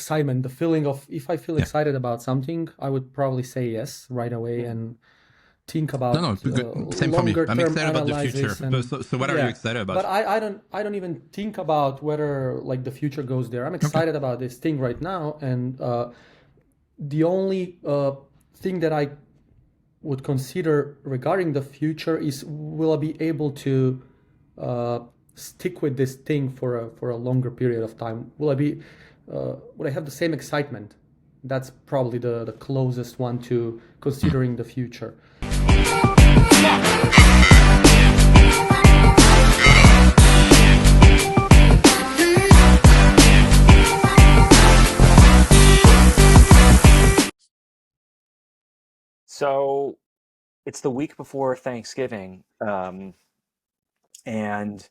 excitement, the feeling of if I feel excited about something, I would probably say yes right away and think No, about good. Same for me. longer I'm term excited about the future. analysis and So what are you yeah. excited But about? I don't even think about whether like the future goes there. I'm Okay. excited about this thing right now, and the only thing that I would consider regarding the future is will I be able to uh, stick with this thing for a longer period of time? Would I have the same excitement? That's probably the closest one to Hmm. considering the future. So it's the week before Thanksgiving, and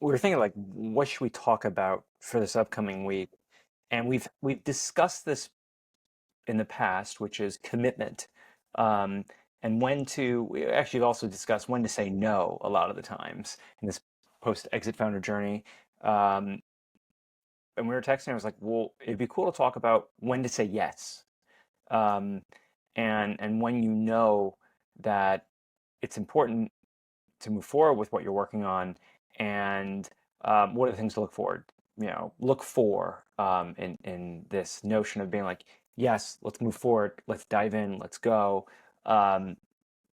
we were thinking like, what should we talk about for this upcoming week? And we've discussed this in the past, which is commitment, um, and when to. We actually have also discussed when to say no a lot of the times in this post-exit founder journey. Um, and we were texting. I was like, well, it'd be cool to talk about when to say yes, um, and when you know that it's important to move forward with what you're working on, and what are the things to look for in this notion of being like, yes, let's move forward, let's dive in, let's go. Um,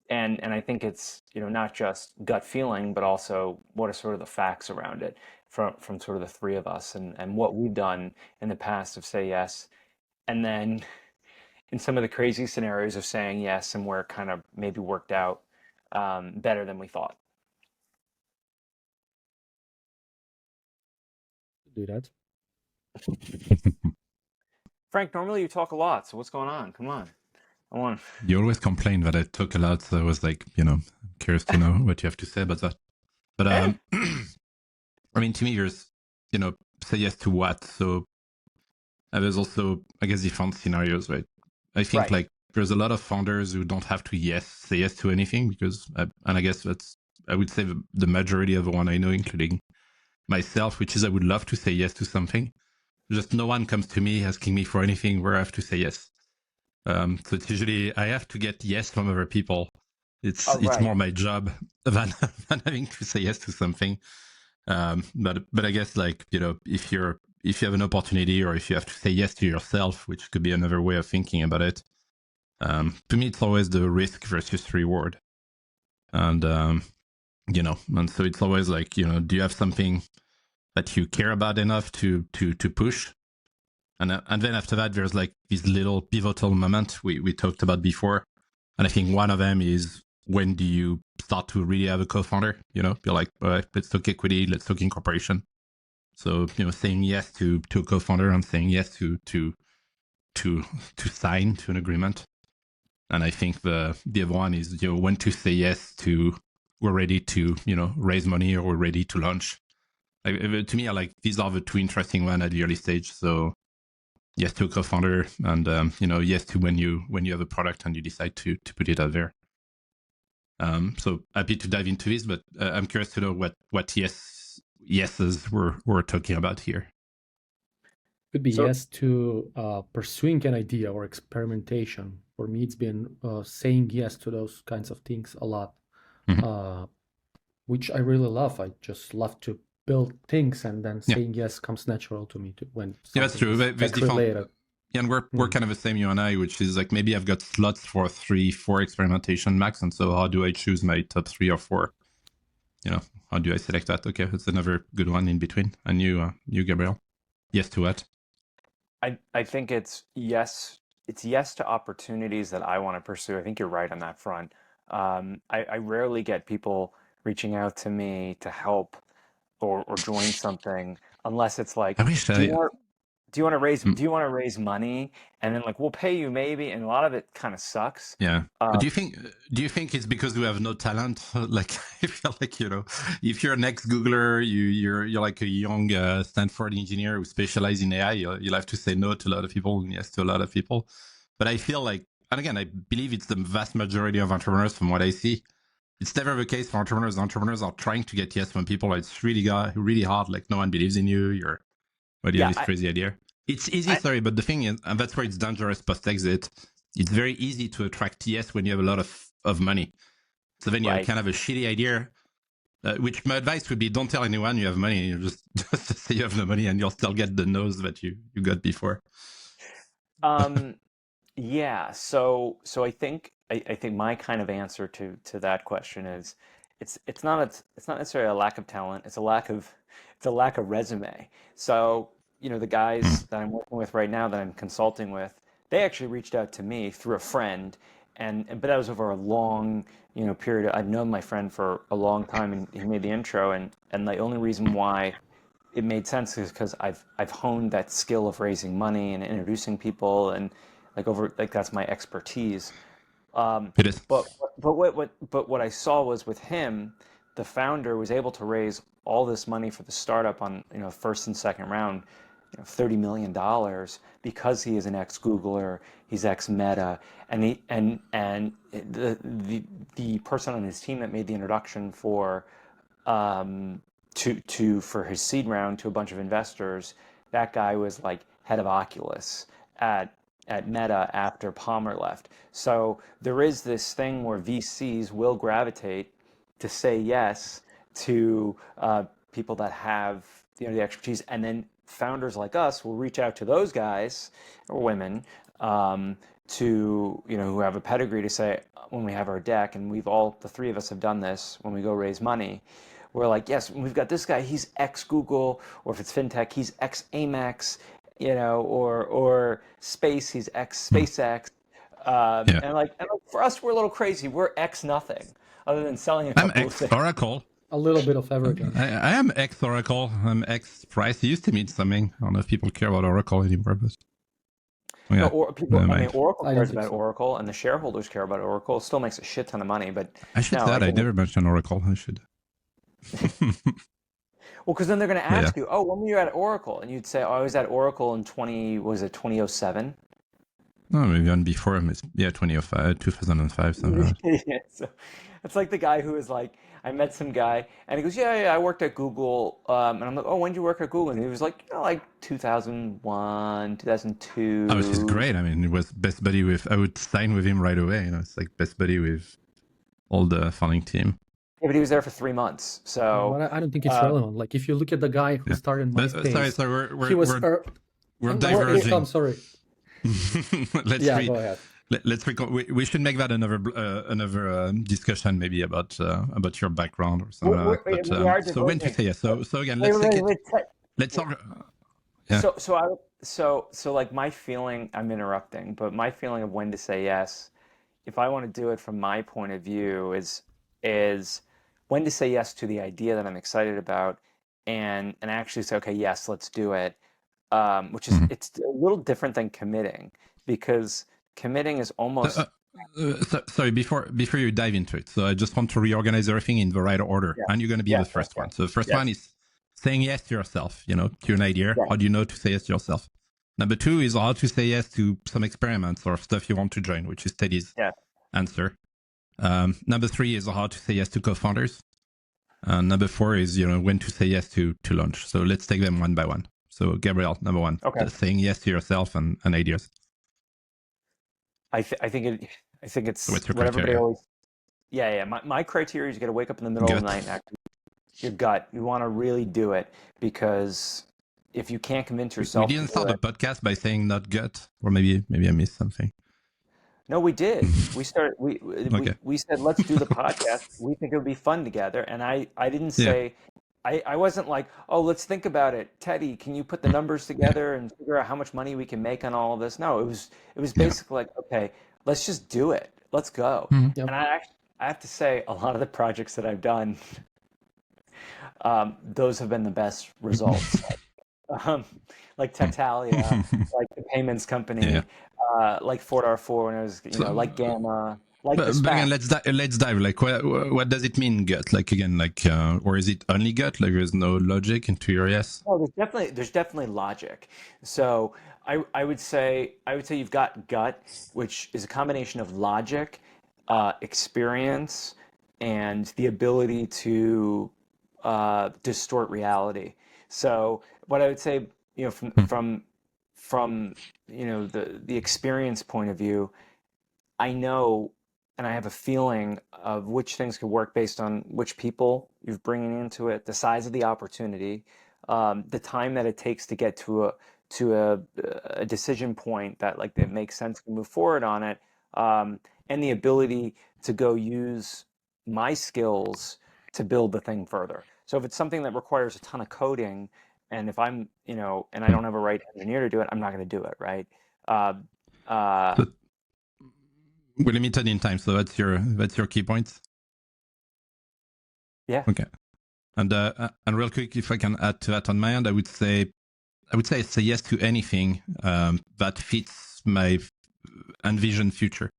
and I think it's not just gut feeling, but also what are sort of the facts around it from sort of the three of us, and what we've done in the past of say yes, and then in some of the crazy scenarios of saying yes and where it kind of maybe worked out better than we thought. Do that. Frank, normally you talk a lot, so what's going on? Come on. I want. You always complain that I talk a lot, so I was like, curious to know what you have to say about that. But I mean, to me, there's, say yes to what. So there's also, I guess, different scenarios, right? I think Right. like there's a lot of founders who don't have to say yes to anything because, and I guess I would say the majority of the one I know, including myself, which is I would love to say yes to something. Just no one comes to me asking me for anything where I have to say yes. So it's usually I have to get yes from other people. Oh, It's right. more my job than having to say yes to something. But I guess like if you have an opportunity or if you have to say yes to yourself, which could be another way of thinking about it. To me, it's always the risk versus reward, and and so it's always like do you have something that you care about enough to push? And then after that, there's like this little pivotal moment we talked about before. And I think one of them is when do you start to really have a co-founder? You're like, all right, let's talk equity, let's talk incorporation. So, saying yes to a co-founder and saying yes to sign to an agreement. And I think the other one is, when to say yes to we're ready to, raise money or we're ready to launch. To me, these are the two interesting ones at the early stage. So yes to a co-founder, and yes to when you have a product and you decide to put it out there. So happy to dive into this, but I'm curious to know what yeses we're talking about here. Could be So yes to pursuing an idea or experimentation. For me, it's been saying yes to those kinds of things a lot, Mm-hmm. which I really love. I just love to build things, and then Yeah, saying yes comes natural to me when yeah, that's something true. is There's tech different. related. Yeah, and we're kind of the same, you and I, which is like maybe I've got slots for 3-4 experimentation max, and so how do I choose my top 3 or 4? How do I select that? Okay, that's another good one in between. And you, Gabriel, yes to what? I think it's yes to opportunities that I want to pursue. I think you're right on that front. I rarely get people reaching out to me to help or join something unless it's like, I wish do you I. want Mm, do you want to raise money? And then like we'll pay you maybe, and a lot of it kind of sucks. Yeah. Uh, Do you think it's because we have no talent? Like I feel like if you're an ex Googler, you're like a young Stanford engineer who specializes in AI, you'll have to say no to a lot of people and yes to a lot of people. But I feel like, and again, I believe it's the vast majority of entrepreneurs from what I see. It's never the case for entrepreneurs. Entrepreneurs are trying to get yes from people. It's really hard. Like no one believes in you. What do you have yeah, this crazy idea? It's easy, sorry, but the thing is, and that's where it's dangerous post-exit. It's very easy to attract yes when you have a lot of money. So then you Right. kind of a shitty idea, which my advice would be don't tell anyone you have money. You just say you have no money and you'll still get the no's that you got before. Yeah, so I think my kind of answer to that question is it's not necessarily a lack of talent, it's a lack of resume. So, the Hmm. guys that I'm working with right now that I'm consulting with, they actually reached out to me through a friend but that was over a long, period. I'd known my friend for a long time and he made the intro and the only reason why it made sense is because I've honed that skill of raising money and introducing people and like that's my expertise. Um, It is. but what I saw was with him, the founder was able to raise all this money for the startup on first and second round, $30 million because he is an ex Googler, he's ex Meta, and the person on his team that made the introduction um, for his seed round to a bunch of investors. That guy was like head of Oculus at at Meta after Palmer left. So there is this thing where VCs will gravitate to say yes to people that have the expertise, and then founders like us will reach out to those guys or women um, to who have a pedigree to say when we have our deck, and the three of us have done this when we go raise money. We're like, yes, we've got this guy. He's ex Google, or if it's fintech, he's ex Amex, or space. He's ex Hmm. SpaceX. Yeah. And for us, we're a little crazy. We're ex nothing, other than selling a I'm couple of ex things. Oracle. A little bit of everything. I am ex Oracle. I'm ex Price. It used to mean something. I don't know if people care about Oracle anymore, but No, yeah, or people. never I mean, mind. Oracle I don't cares think about so. Oracle, and the shareholders care about Oracle. It still makes a shit ton of money, but I should no, say I that. I think never mentioned Oracle. I should. well, because then they're going to Yeah. ask you, oh, when were you at Oracle? And you'd say, oh, I was at Oracle in 2007? No, maybe on before. Yeah, 2005, something like Yeah, so it's like the guy who was like, I met some guy, and he goes, yeah, yeah, I worked at Google, and I'm like, oh, when did you work at Google? And he was like, like 2001, that. Which is 2002. great. I mean, it was best buddy with. I would sign with him right away. It's like best buddy with all the founding team. Yeah, but he was there for 3 months. Yeah, So, but I don't think it's uh, relevant. Like if you look at the guy who Yeah. started But sorry, MySpace, so he was. we're No, please, Tom. diverging. Sorry. let's Yeah, re go ahead. we should make that another discussion maybe about your background or something like that. But we are so when to diverging. say yes. So again, Wait, let's take wait, it. wait, wait. Let's all. Yeah. So like my feeling, I'm interrupting, but my feeling of when to say yes, if I want to do it from my point of view, is when to say yes to the idea that I'm excited about, and actually say, okay, yes, let's do it. Which is Mhm. it's a little different than committing because committing is So, almost sorry, before you dive into it, so I just want to reorganize everything in the right order, yeah, and you're going to be yeah, the yeah, first yeah, one. So the first one yes, is saying yes to yourself. To an idea. yeah, How do you know to say yes to yourself? Number two is how to say yes to some experiments or stuff you want to join, which is Teddy's yeah. answer. Number three is how to say yes to co-founders. Number four is when to say yes to launch. So let's take them one by one. So Gabriel, number one, Okay. saying yes to yourself and ideas. I think So it's what's your what everybody criteria? always. Yeah, yeah. My criteria is you got to wake up in the middle of the Gut. night and act your gut. You want to really do it because if you can't convince We yourself to didn't do start the it, podcast by saying not gut, or maybe I missed something. no, we did. We started. Okay. We said let's do the podcast. We think it would be fun together. And I didn't Yeah. say. I wasn't like, oh, let's think about it. Teddy, can you put the numbers Yeah. together and figure out how much money we can make on all of this? No, it was Yeah. basically like, okay, let's just do it. Let's go. Mhm. Yep. And I have to say, a lot of the projects that I've done, those have been the best results. Um, like Tatalia, like the payments Yeah. company, like Fort R4 when it was, like So, Gamma, like the but SPAC. again, let's dive. Like, what does it mean, gut? Like again, like, or is it only gut? Like, there's no logic into your yes. Oh, there's definitely logic. So I would say you've got gut, which is a combination of logic, experience, and the ability to distort reality. So what I would say, from Hmm. from from the experience point of view, I know and I have a feeling of which things could work based on which people you're bringing into it, the size of the opportunity, the time that it takes to get to a decision point that like it makes sense to move forward on it, and the ability to go use my skills to build the thing further. So if it's something that requires a ton of coding, and if I'm, and I don't have a right engineer to do it, I'm not going to do it, right? Uh, uh, So we're limited in time, so that's your key points. yeah. Okay. And real quick, if I can add to that on my end, I would say I say yes to anything that fits my envisioned future.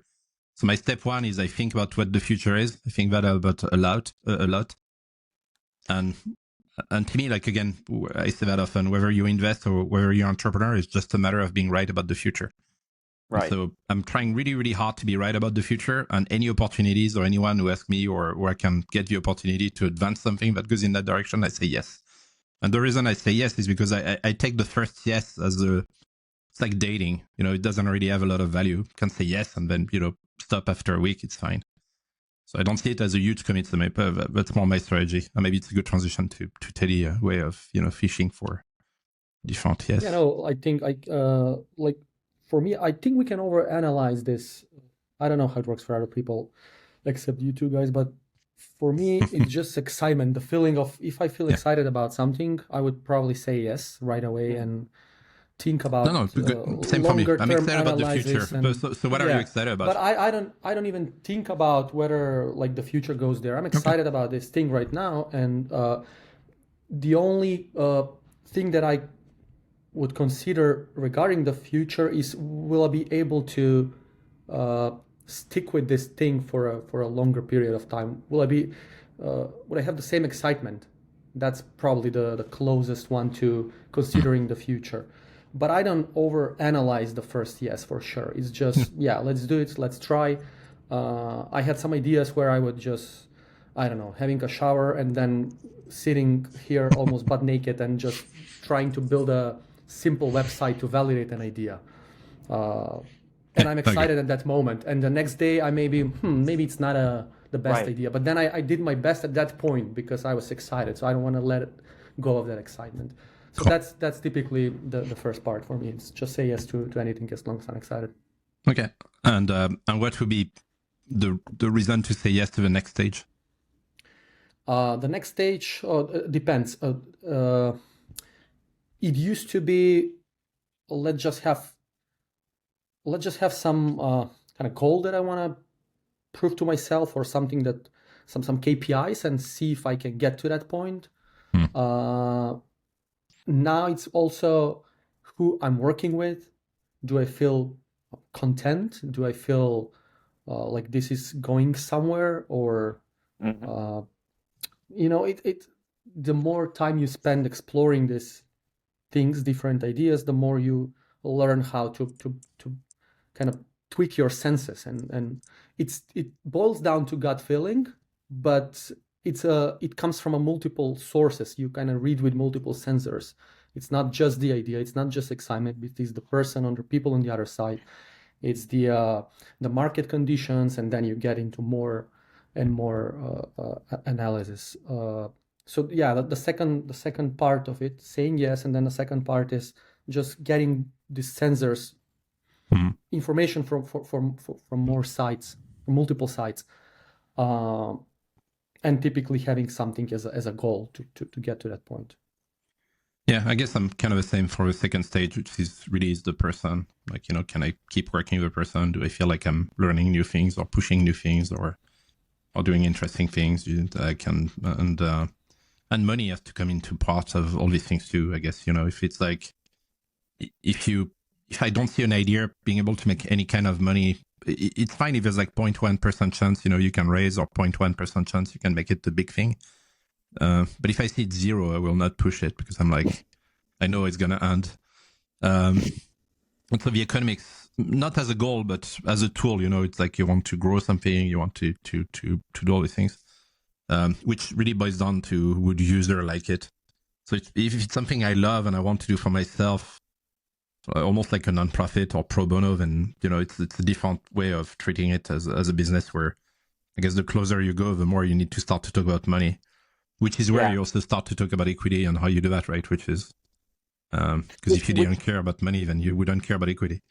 So my step one is I think about what the future is. I think that about a lot. And to me, like again, I say that often, whether you invest or whether you're an entrepreneur, it's just a matter of being right about the future. Right. So I'm trying really, really hard to be right about the future, and any opportunities or anyone who asks me or I can get the opportunity to advance something that goes in that direction, I say yes. And the reason I say yes is because I take the first yes as it's like dating. It doesn't really have a lot of value. You can say yes and then, stop after a week. It's fine. So I don't see it as a huge commitment. That's more my strategy. And maybe it's a good transition to Teddy's way of, fishing for different yes. I think like for me, I think we can overanalyze this. I don't know how it works for other people, except you two guys, but for me, it's just excitement. The feeling of if I feel excited about something, I would probably say yes right away and think about same for me. I'm excited about the future. And, so what are you excited about? But I don't even think about whether like the future goes there. I'm excited about this thing right now, and the only thing that I would consider regarding the future is will I be able to stick with this thing for a longer period of time? Will I have the same excitement? That's probably the closest one to considering the future. But I don't overanalyze the first yes for sure. It's just let's do it, let's try. I had some ideas where I would just, I don't know, having a shower and then sitting here almost butt naked and just trying to build a simple website to validate an idea. And I'm excited at that moment. And the next day I maybe it's not the best idea. But then I did my best at that point because I was excited. So I don't want to let it go of that excitement. So that's typically the first part for me. It's just say yes to anything as long as I'm excited. Okay. And what would be the reason to say yes to the next stage? The next stage depends. It used to be let's just have some kind of goal that I want to prove to myself, or something that some KPIs, and see if I can get to that point. Now it's also who I'm working with. Do I feel content? Do I feel like this is going somewhere? Or the more time you spend exploring these things, different ideas, the more you learn how to kind of tweak your senses, and it boils down to gut feeling, but it comes from a multiple sources. You kind of read with multiple sensors. It's not just the idea, it's not just excitement, it is the person or the people on the other side. It's the market conditions, and then you get into more and more analysis. So yeah, the second part of it, saying yes, and then the second part is just getting these sensors information from more sites, from multiple sites, and typically having something as a goal to get to that point. Yeah, I guess I'm kind of the same for the second stage, which is really the person. Like, can I keep working with the person? Do I feel like I'm learning new things or pushing new things or doing interesting things? I can, and money has to come into part of all these things too. I guess, if it's like, if I don't see an idea being able to make any kind of money, it's fine if there's like 0.1% chance, you can raise, or 0.1% chance you can make it the big thing. But if I see it's zero, I will not push it because I'm like, I know it's going to end. And so the economics, not as a goal, but as a tool, it's like you want to grow something, you want to do all these things, which really boils down to would user like it. So if it's something I love and I want to do for myself, almost like a non-profit or pro bono, then it's a different way of treating it as a business. Where I guess the closer you go, the more you need to start to talk about money, which is where you also start to talk about equity and how you do that, right? Which is because if you didn't care about money, then you wouldn't care about equity.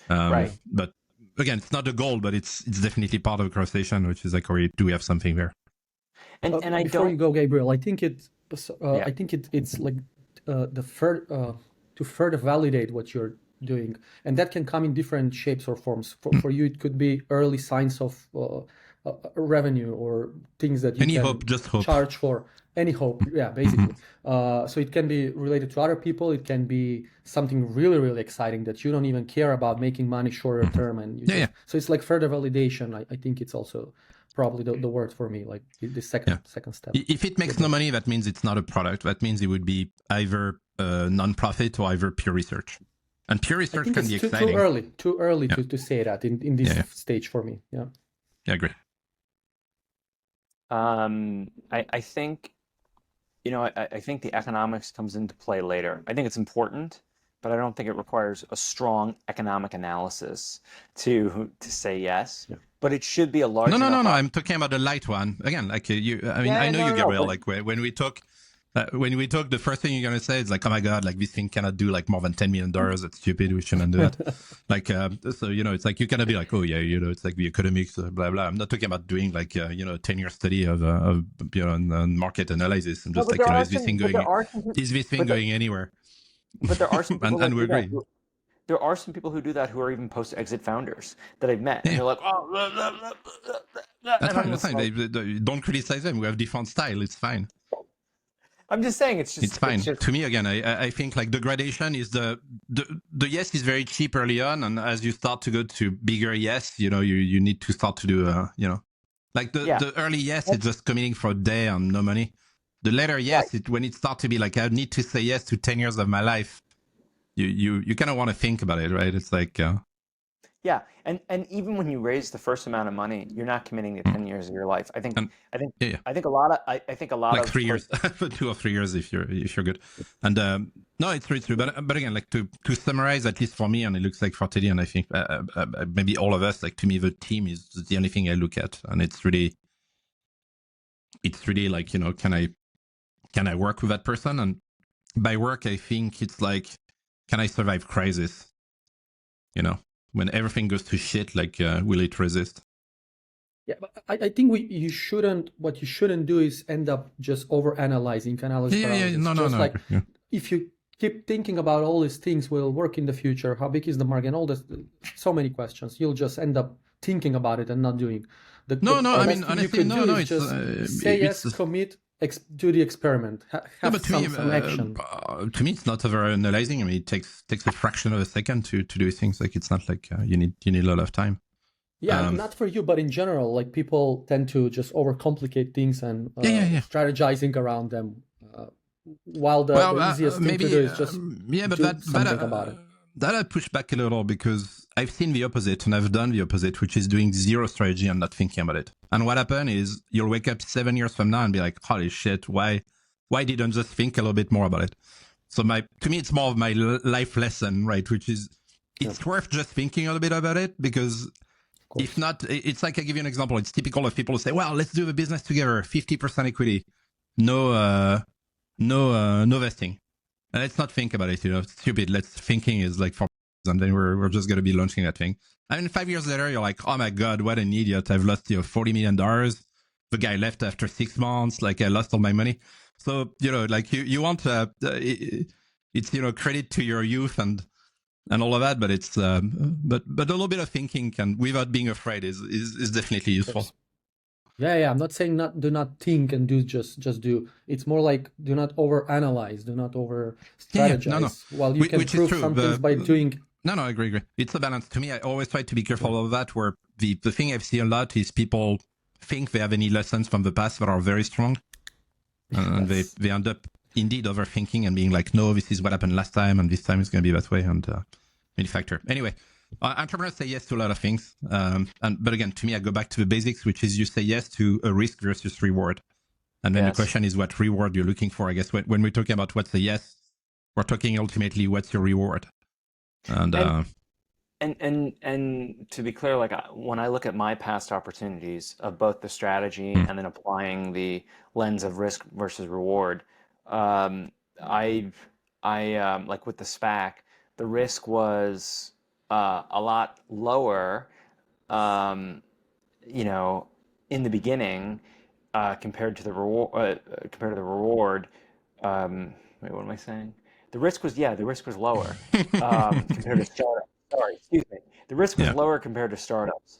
Right. But again, it's not the goal, but it's definitely part of the conversation, which is like, do we have something there? And I before don't. you go, Gabriel, I think it's like to further validate what you're doing, and that can come in different shapes or forms. For you, it could be early signs of revenue or things that you Any can hope, just hope. charge for. Any hope, yeah, basically. So it can be related to other people. It can be something really, really exciting that you don't even care about making money shorter term, and you so it's like further validation. I think it's also probably the word for me, like the second step. If it makes no money, that means it's not a product. That means it would be either non-profit or either pure research. And pure research can be exciting. Too early to say that in this stage for me. Yeah, I agree. I think, I think the economics comes into play later. I think it's important, but I don't think it requires a strong economic analysis to say yes. Yeah. But it should be a large. No. I'm talking about the light one again. Like I know you, Gabriel. Like when we talk, the first thing you're gonna say is like, oh my god, like this thing cannot do like more than $10 million. That's stupid. We shouldn't do that. Like so it's like you cannot be like, oh yeah, it's like the economics, blah blah. I'm not talking about doing like 10-year study of market analysis. I'm just like, is this thing going anywhere? But there are some people and we agree. There are some people who do that who are even post-exit founders that I've met. And they're like, oh, That's fine. Don't criticize them. We have different style. It's fine. I'm just saying it's fine. To me, again, I think like the gradation is the yes is very cheap early on, and as you start to go to bigger yes, you need to start to do like the early yes is just committing for a day and no money. The later yes, when it starts to be like I need to say yes to 10 years of my life, you kind of want to think about it, right? It's like yeah, and even when you raise the first amount of money, you're not committing to 10 years of your life. I think a lot like of 3 years, 2 or 3 years if you're good. And no, it's true. But again, like to summarize, at least for me, and it looks like for Teddy, and I think maybe all of us, like to me, the team is the only thing I look at, and it's really like can I work with that person? And by work, I think it's like, can I survive crisis? When everything goes to shit, like will it resist? Yeah, but I think what you shouldn't do is end up just over analyzing analysis. No. If you keep thinking about all these things will work in the future, how big is the market, all this, so many questions, you'll just end up thinking about it and not doing. I mean, honestly, it's just say yes, commit, do the experiment, have some action. To me, it's not over analyzing. I mean, it takes a fraction of a second to do things. Like it's not like you need a lot of time. Yeah, not for you, but in general, like people tend to just overcomplicate things and strategizing around them. While the easiest thing to do is just do something about it. That I push back a little because I've seen the opposite and I've done the opposite, which is doing zero strategy and not thinking about it. And what happened is you'll wake up 7 years from now and be like, holy shit, why didn't I just think a little bit more about it? So to me, it's more of my life lesson, right? Which is it's worth just thinking a little bit about it because if not, it's like I give you an example. It's typical of people who say, well, let's do the business together, 50% equity, no vesting. And let's not think about it, it's stupid. Thinking is like for and then we're just going to be launching that thing. I mean, 5 years later, you're like, oh my God, what an idiot. I've lost $40 million. The guy left after 6 months. Like I lost all my money. So, like you want it's, credit to your youth and all of that, but it's, but a little bit of thinking without being afraid is definitely useful. Yeah. I'm not saying do not think and do just do. It's more like do not over analyze, do not over strategize. While you can prove some things by doing. No, I agree. It's a balance. To me, I always try to be careful of that. Where the thing I've seen a lot is people think they have any lessons from the past that are very strong, and they end up indeed overthinking and being like, no, this is what happened last time, and this time it's going to be that way, and many factor. Anyway. Entrepreneurs say yes to a lot of things, but again, to me, I go back to the basics, which is you say yes to a risk versus reward, and then the question is what reward you're looking for. I guess when we're talking about what's a yes, we're talking ultimately what's your reward. And And to be clear, like when I look at my past opportunities of both the strategy and then applying the lens of risk versus reward, um, I like with the SPAC, the risk was a lot lower, um, you know, in the beginning compared to the reward. Compared to the reward, wait, what am I saying? The risk was lower compared to startups. Sorry, excuse me. The risk was yeah, lower compared to startups,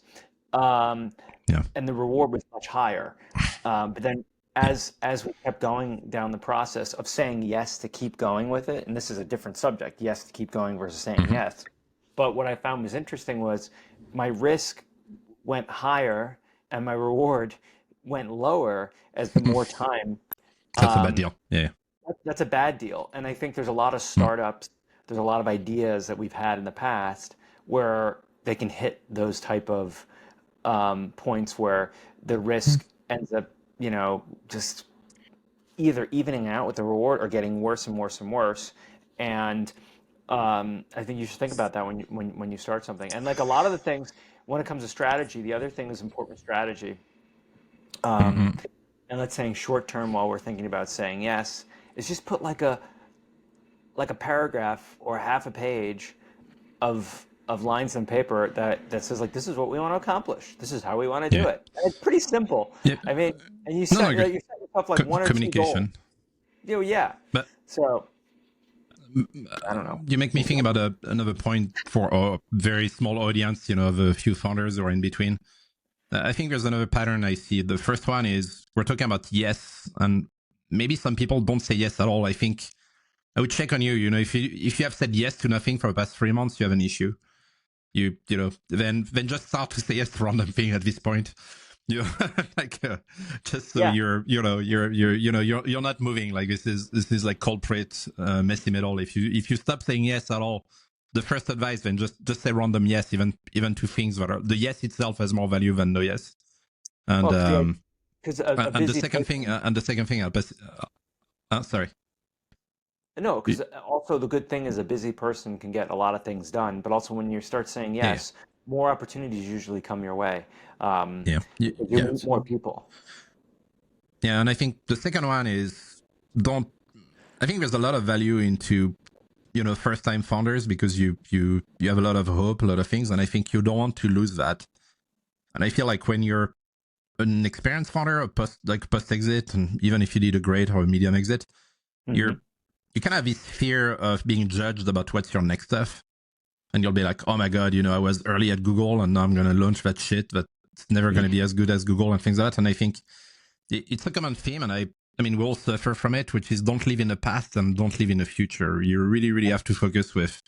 um, yeah, and the reward was much higher. But then, yeah. as we kept going down the process of saying yes to keep going with it, and this is a different subject, yes to keep going versus saying Hmm. yes. But what I found was interesting was my risk went higher and my reward went lower as the more time. That's a bad Um, deal. Yeah. that's a bad deal. And I think there's a lot of Mm. startups, there's a lot of ideas that we've had in the past where they can hit those type of points where the Mm. risk ends up, just either evening out with the reward or getting worse and worse and worse. And I think you should think about that when you start something. And like a lot of the things, when it comes to strategy, the other thing is important strategy. Um, Mm-hmm. and let's say short term, while we're thinking about saying yes, is just put like a paragraph or half a page of lines on paper that says like this is what we want to accomplish. This is how we want to do Yeah. it. And it's pretty simple. Yeah. I mean, and No, no, agree. you set yourself like one or two goals. Communication. Yeah. But So I don't know. you make me think about another point for a very small audience, of a few founders or in between. I think there's another pattern I see. The first one is we're talking about yes, and maybe some people don't say yes at all. I think I would check on you. If you have said yes to nothing for the past 3 months, you have an issue. Then just start to say yes to random thing at this point. You know, like just so Yeah. you're not moving. Like this is like culprit messy middle. If you stop saying yes at all, the first advice then just say random yes, even to things that are the yes itself has more value than no yes. And Well, because a and the busy second thing person. I'll pass. Sorry. No, because also the good thing is a busy person can get a lot of things done, but also when you start saying Yeah, yes, more opportunities usually come your way yeah, yeah, because you yeah. meet more people. Yeah, and I think the second one is don't. I think there's a lot of value into first time founders because you have a lot of hope, a lot of things, and I think you don't want to lose that. And I feel like when you're an experienced founder, a post exit, and even if you did a great or a medium exit, Hmm. you kind of have this fear of being judged about what's your next stuff, and you'll be like, oh my god, I was early at Google, and now I'm gonna launch that shit, but it's never gonna be as good as Google and things like that. And I think it's a common theme, and I mean, we all suffer from it, which is don't live in the past and don't live in the future. You really, really have to focus with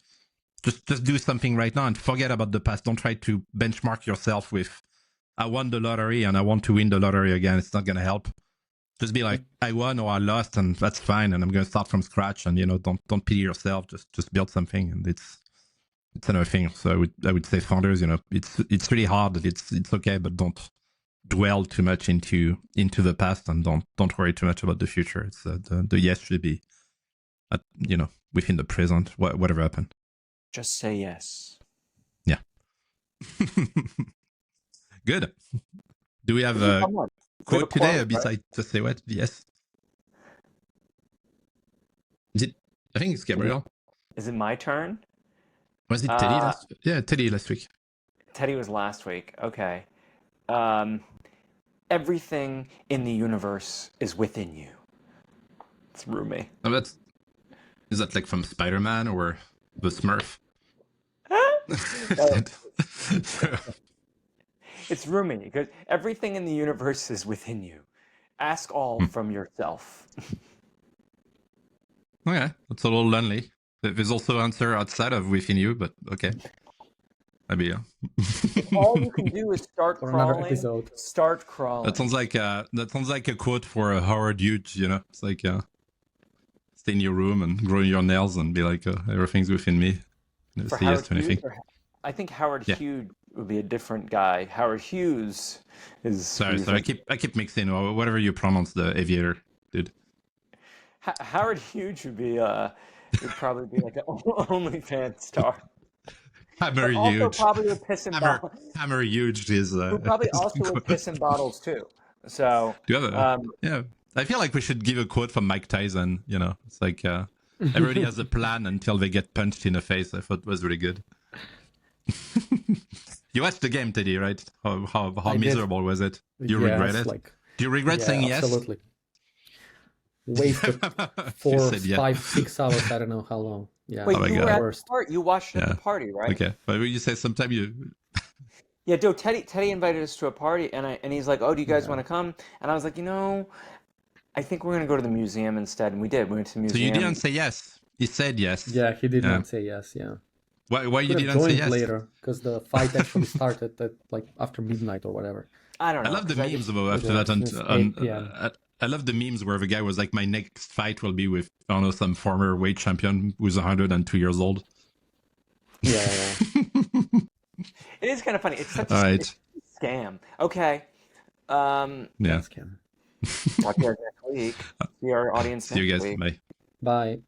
just do something right now and forget about the past. Don't try to benchmark yourself with I won the lottery and I want to win the lottery again. It's not gonna help. Just be like I won or I lost and that's fine, and I'm gonna start from scratch. And don't pity yourself. Just build something, and it's another thing. So I would say founders, it's really hard. It's okay, but don't dwell too much into the past, and don't worry too much about the future. It's the yes should be at, within the present, whatever happened. Just say yes. Yeah. Good. Do we have This is a fun. We have a quote today quote, right? besides just say what? Yes. Is it? I think it's Gabriel. Is it my turn? Was it Teddy Uh, last? Yeah, Teddy last week. Teddy was last week. Okay. Um, everything in the universe is within you. It's Rumi. Oh, is that like from Spider-Man or the Smurf? No, it's Rumi because everything in the universe is within you. Ask all from yourself. Okay, that's a little lonely. There's also answer outside of within you, but okay. Maybe yeah. All you can do is start For another crawling. episode. Start That crawling. sounds like a quote for Howard Hughes. It's like stay in your room and grow your nails and be like everything's within me. For Say yes Howard to Hughes, anything. I think Howard Yeah. Hughes would be a different guy. Howard Hughes is who Sorry, you're I thinking. keep mixing or whatever you pronounce the aviator, dude. Howard Hughes would probably be like an OnlyFans star. Hammer but also huge. probably would piss in bottles. Hammer huge is. Who probably also would piss in bottles too. So, Do you have yeah. I feel like we should give a quote from Mike Tyson. You know, it's like everybody has a plan until they get punched in the face. I thought was really good. You watched the game, Teddy, right? How miserable was it? Do you regret it? Do you regret saying yes? Absolutely. Wasted 4, 5, 6 hours. I don't know how long. Yeah. Wait, you were at the party. You watched it at the party, right? Okay, but when you say sometime you. Yeah, dude. Teddy invited us to a party, and he's like, "Oh, do you guys want to come?" And I was like, I think we're gonna go to the museum instead. And we did. We went to the museum. So you didn't say yes. He said yes. Yeah, he did not say yes. Yeah. Why you didn't say yes? Later, because the fight actually started at after midnight or whatever. I don't know. I love the memes about after that. I love the memes where the guy was like, "My next fight will be with some former weight champion who's 102 years old." Yeah. It is kind of funny. It's such a scam. Okay. Yeah. Scam. Talk to you guys next week. See our audience next week. See you guys. Bye. Bye.